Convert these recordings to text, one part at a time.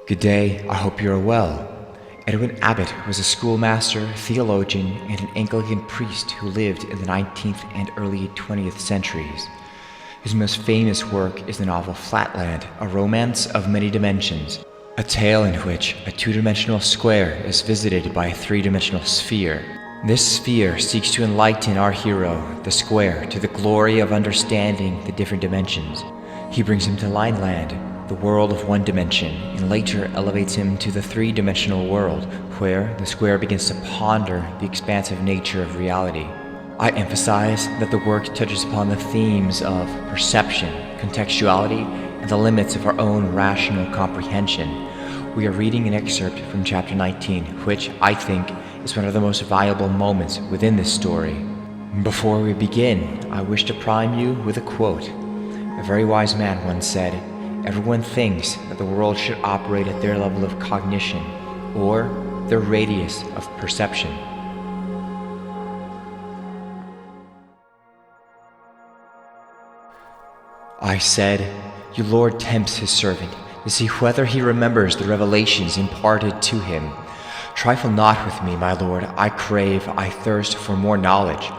Good day, I hope you are well. Edwin Abbott was a schoolmaster, theologian, and an Anglican priest who lived in the 19th and early 20th centuries. His most famous work is the novel Flatland, a romance of many dimensions, a tale in which a two-dimensional square is visited by a three-dimensional sphere. This sphere seeks to enlighten our hero, the square, to the glory of understanding the different dimensions. He brings him to Lineland, the world of one dimension, and later elevates him to the three-dimensional world, where the square begins to ponder the expansive nature of reality. I emphasize that the work touches upon the themes of perception, contextuality, and the limits of our own rational comprehension. We are reading an excerpt from chapter 19, which I think is one of the most valuable moments within this story. Before we begin, I wish to prime you with a quote. A very wise man once said, "Everyone thinks that the world should operate at their level of cognition, or their radius of perception." I said, "Your Lord tempts his servant to see whether he remembers the revelations imparted to him. Trifle not with me, my Lord. I crave, I thirst for more knowledge.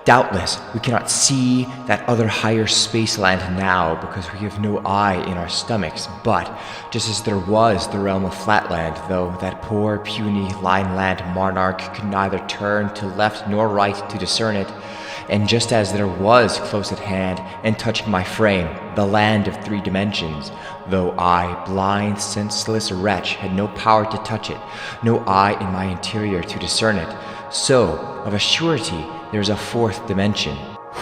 Doubtless, we cannot see that other higher spaceland now because we have no eye in our stomachs, but just as there was the realm of Flatland, though that poor puny Lineland monarch could neither turn to left nor right to discern it, and just as there was close at hand and touching my frame, the land of three dimensions, though I, blind, senseless wretch, had no power to touch it, no eye in my interior to discern it, so, of a surety, there is a fourth dimension,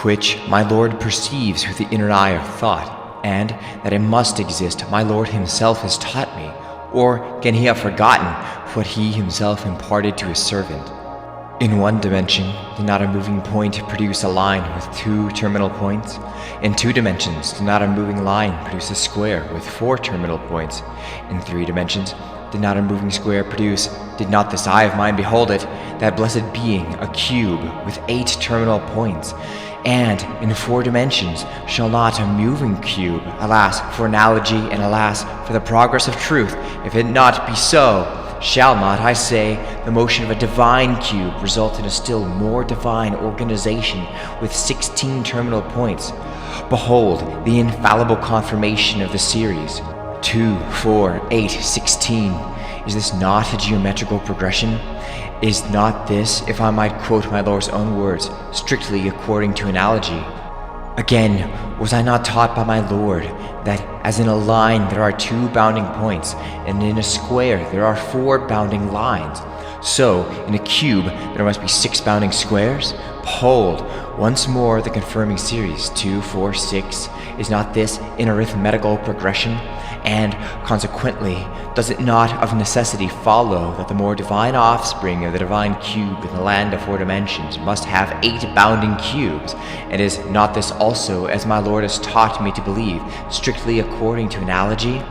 which my Lord perceives with the inner eye of thought, and that it must exist my Lord himself has taught me, or can he have forgotten what he himself imparted to his servant? In one dimension, did not a moving point produce a line with two terminal points? In two dimensions, did not a moving line produce a square with four terminal points? In three dimensions, did not a moving square produce, did not this eye of mine behold it, that blessed being, a cube with 8 terminal points? And in 4 dimensions shall not a moving cube, alas for analogy and alas for the progress of truth, if it not be so, shall not, I say, the motion of a divine cube result in a still more divine organization with 16 terminal points? Behold the infallible confirmation of the series. 2, 4, 8, 16. Is this not a geometrical progression? Is not this, if I might quote my Lord's own words, strictly according to analogy? Again, was I not taught by my Lord that as in a line there are 2 bounding points, and in a square there are 4 bounding lines? So, in a cube there must be 6 bounding squares? Behold, once more the confirming series, 2, 4, 6. Is not this an arithmetical progression? And, consequently, does it not of necessity follow that the more divine offspring of the divine cube in the land of 4 dimensions must have 8 bounding cubes? And is not this also, as my Lord has taught me to believe, strictly according to analogy?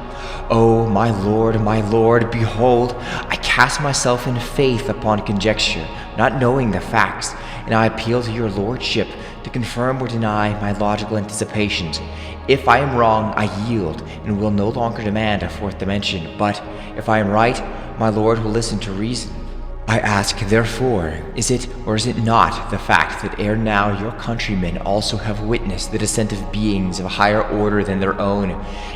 O my Lord, behold, I cast myself in faith upon conjecture, not knowing the facts, and I appeal to your Lordship to confirm or deny my logical anticipations. If I am wrong, I yield, and will no longer demand a 4th dimension, but if I am right, my Lord will listen to reason. I ask, therefore, is it or is it not the fact that ere now your countrymen also have witnessed the descent of beings of a higher order than their own,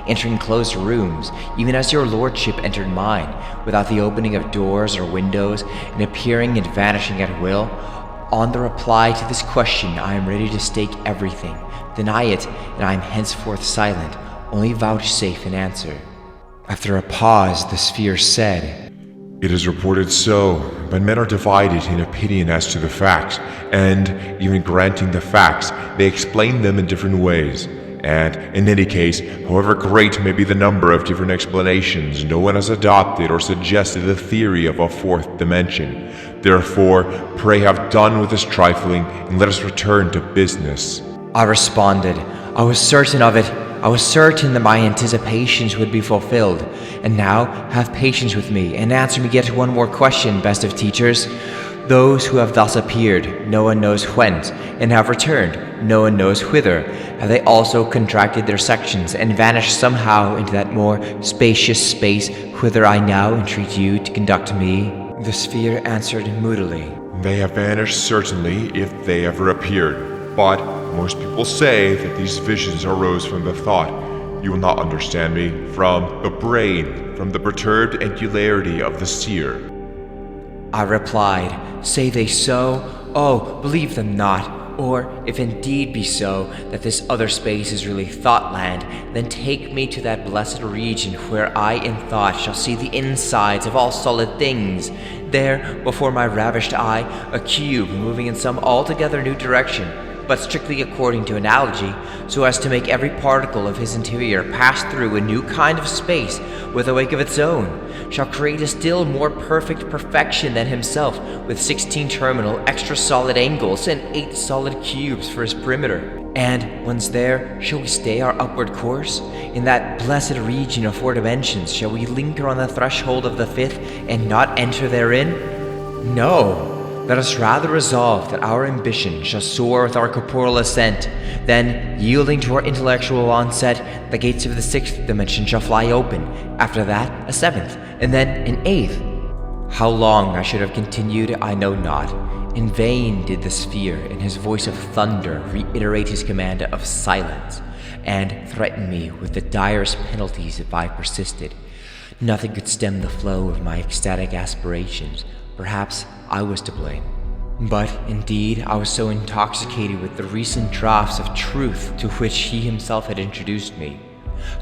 entering closed rooms, even as your Lordship entered mine, without the opening of doors or windows, and appearing and vanishing at will? On the reply to this question I am ready to stake everything. Deny it, and I am henceforth silent. Only vouchsafe an answer." After a pause, the sphere said, "It is reported so, but men are divided in opinion as to the facts, and, even granting the facts, they explain them in different ways. And, in any case, however great may be the number of different explanations, no one has adopted or suggested the theory of a 4th dimension. Therefore, pray have done with this trifling, and let us return to business." I responded, I was certain of it. I was certain that my anticipations would be fulfilled. And now, have patience with me, and answer me yet one more question, best of teachers. Those who have thus appeared, no one knows whence, and have returned, no one knows whither. Have they also contracted their sections and vanished somehow into that more spacious space whither I now entreat you to conduct me? The sphere answered moodily. They have vanished certainly, if they ever appeared. But most people say that these visions arose from the thought, you will not understand me, from the brain, from the perturbed angularity of the seer. I replied, say they so? Oh, believe them not. Or, if indeed be so, that this other space is really Thoughtland, then take me to that blessed region where I in thought shall see the insides of all solid things. There, before my ravished eye, a cube moving in some altogether new direction, but strictly according to analogy, so as to make every particle of his interior pass through a new kind of space with a wake of its own, shall create a still more perfect perfection than himself, with 16 terminal extra solid angles and 8 solid cubes for his perimeter. And once there, shall we stay our upward course? In that blessed region of 4 dimensions, shall we linger on the threshold of the 5th and not enter therein? No! Let us rather resolve that our ambition shall soar with our corporal ascent. Then, yielding to our intellectual onset, the gates of the 6th dimension shall fly open. After that, a 7th, and then an 8th. How long I should have continued, I know not. In vain did the sphere, in his voice of thunder, reiterate his command of silence, and threaten me with the direst penalties if I persisted. Nothing could stem the flow of my ecstatic aspirations. Perhaps I was to blame. But indeed, I was so intoxicated with the recent draughts of truth to which he himself had introduced me.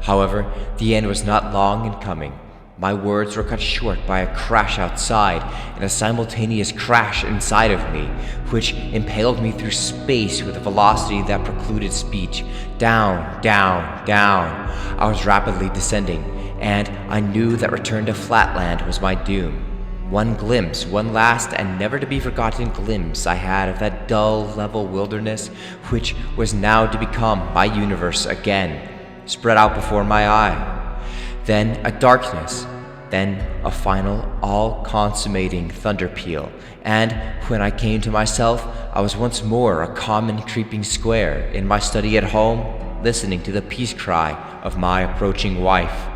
However, the end was not long in coming. My words were cut short by a crash outside and a simultaneous crash inside of me, which impaled me through space with a velocity that precluded speech. Down, down, down. I was rapidly descending, and I knew that return to Flatland was my doom. One glimpse, one last and never-to-be-forgotten glimpse I had of that dull, level wilderness which was now to become my universe again, spread out before my eye. Then a darkness, then a final, all-consummating thunder peal, and when I came to myself, I was once more a common creeping square in my study at home, listening to the peace cry of my approaching wife.